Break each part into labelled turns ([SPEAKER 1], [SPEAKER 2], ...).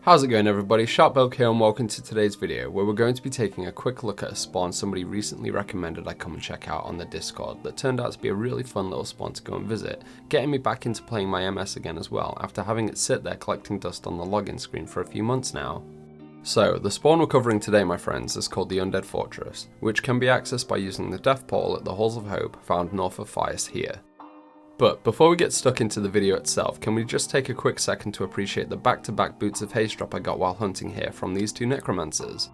[SPEAKER 1] How's it going everybody, SHARKBELK here and welcome to today's video where we're going to be taking a quick look at a spawn somebody recently recommended I come and check out on the Discord that turned out to be a really fun little spawn to go and visit, getting me back into playing my MS again as well after having it sit there collecting dust on the login screen for a few months now. So, the spawn we're covering today my friends is called the Undead Fortress, which can be accessed by using the death portal at the Halls of Hope found north of THAIS here. But before we get stuck into the video itself, can we just take a quick second to appreciate the back-to-back boots of haste drop I got while hunting here from these two necromancers.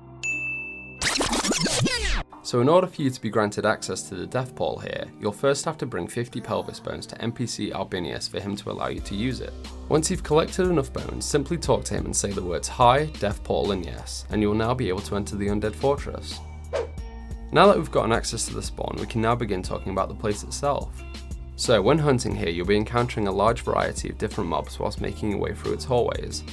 [SPEAKER 1] So in order for you to be granted access to the death portal here, you'll first have to bring 50 pelvis bones to NPC Albinius for him to allow you to use it. Once you've collected enough bones, simply talk to him and say the words hi, death portal and yes, and you'll now be able to enter the Undead Fortress. Now that we've gotten access to the spawn, we can now begin talking about the place itself. So when hunting here, you'll be encountering a large variety of different mobs whilst making your way through its hallways.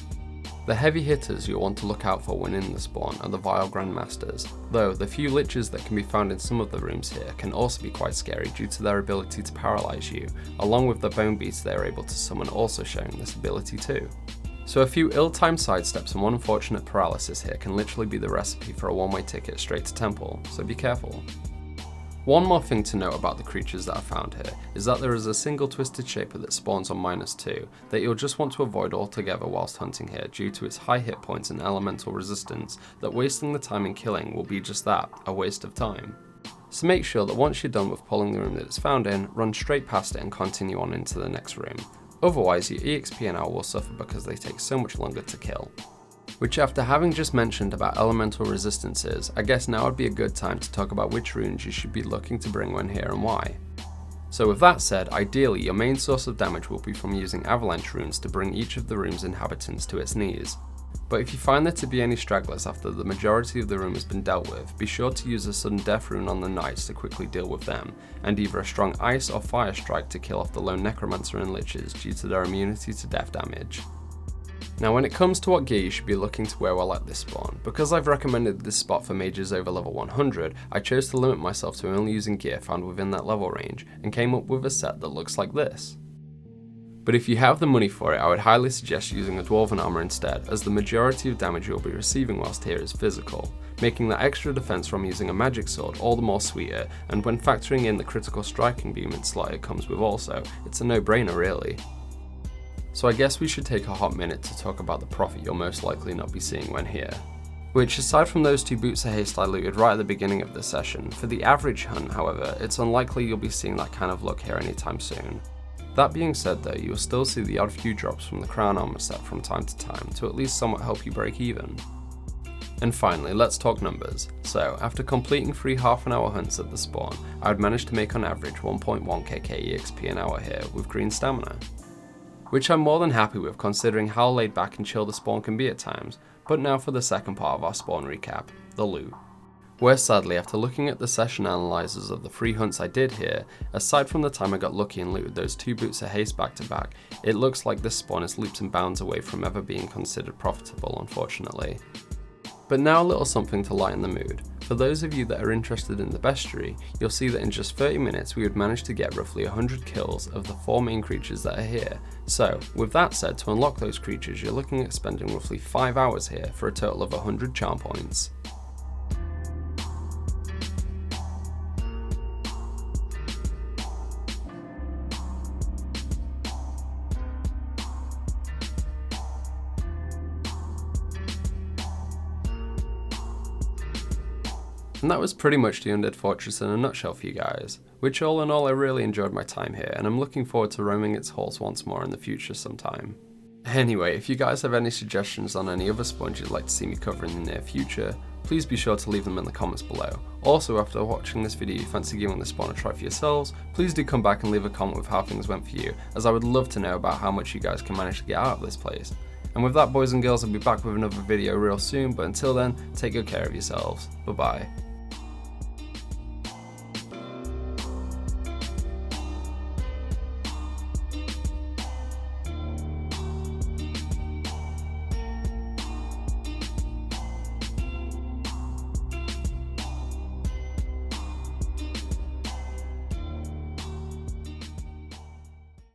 [SPEAKER 1] The heavy hitters you'll want to look out for when in the spawn are the Vile Grandmasters, though the few liches that can be found in some of the rooms here can also be quite scary due to their ability to paralyze you, along with the bone beasts they are able to summon also showing this ability too. So a few ill-timed sidesteps and one unfortunate paralysis here can literally be the recipe for a one-way ticket straight to temple, so be careful. One more thing to note about the creatures that I found here is that there is a single twisted shaper that spawns on -2 that you'll just want to avoid altogether whilst hunting here due to its high hit points and elemental resistance that wasting the time in killing will be just that, a waste of time. So make sure that once you're done with pulling the room that it's found in, run straight past it and continue on into the next room. Otherwise your EXP and L will suffer because they take so much longer to kill. Which after having just mentioned about elemental resistances, I guess now would be a good time to talk about which runes you should be looking to bring when here and why. So with that said, ideally your main source of damage will be from using avalanche runes to bring each of the room's inhabitants to its knees. But if you find there to be any stragglers after the majority of the room has been dealt with, be sure to use a sudden death rune on the knights to quickly deal with them, and either a strong ice or fire strike to kill off the lone necromancer and liches due to their immunity to death damage. Now when it comes to what gear you should be looking to wear while at this spawn, because I've recommended this spot for mages over level 100, I chose to limit myself to only using gear found within that level range, and came up with a set that looks like this. But if you have the money for it, I would highly suggest using a dwarven armor instead, as the majority of damage you'll be receiving whilst here is physical, making that extra defense from using a magic sword all the more sweeter, and when factoring in the critical striking beam and slot it comes with also, it's a no-brainer really. So I guess we should take a hot minute to talk about the profit you'll most likely not be seeing when here. Which aside from those two boots of haste I looted right at the beginning of the session, for the average hunt however, it's unlikely you'll be seeing that kind of luck here anytime soon. That being said though, you'll still see the odd few drops from the crown armor set from time to time to at least somewhat help you break even. And finally, let's talk numbers. So, after completing 3 half-an-hour hunts at the spawn, I would manage to make on average 1.1 kk EXP an hour here with green stamina. Which I'm more than happy with considering how laid back and chill the spawn can be at times, but now for the second part of our spawn recap, the loot. Where sadly after looking at the session analyzers of the 3 hunts I did here, aside from the time I got lucky and looted those 2 boots of haste back to back, it looks like this spawn is leaps and bounds away from ever being considered profitable unfortunately. But now a little something to lighten the mood. For those of you that are interested in the bestiary, you'll see that in just 30 minutes we would manage to get roughly 100 kills of the 4 main creatures that are here. So, with that said, to unlock those creatures you're looking at spending roughly 5 hours here for a total of 100 charm points. And that was pretty much the Undead Fortress in a nutshell for you guys, which all in all I really enjoyed my time here and I'm looking forward to roaming its halls once more in the future sometime. Anyway, if you guys have any suggestions on any other spawns you'd like to see me cover in the near future, please be sure to leave them in the comments below. Also, after watching this video you fancy giving the spawn a try for yourselves, please do come back and leave a comment with how things went for you, as I would love to know about how much you guys can manage to get out of this place. And with that boys and girls, I'll be back with another video real soon, but until then, take good care of yourselves. Bye bye.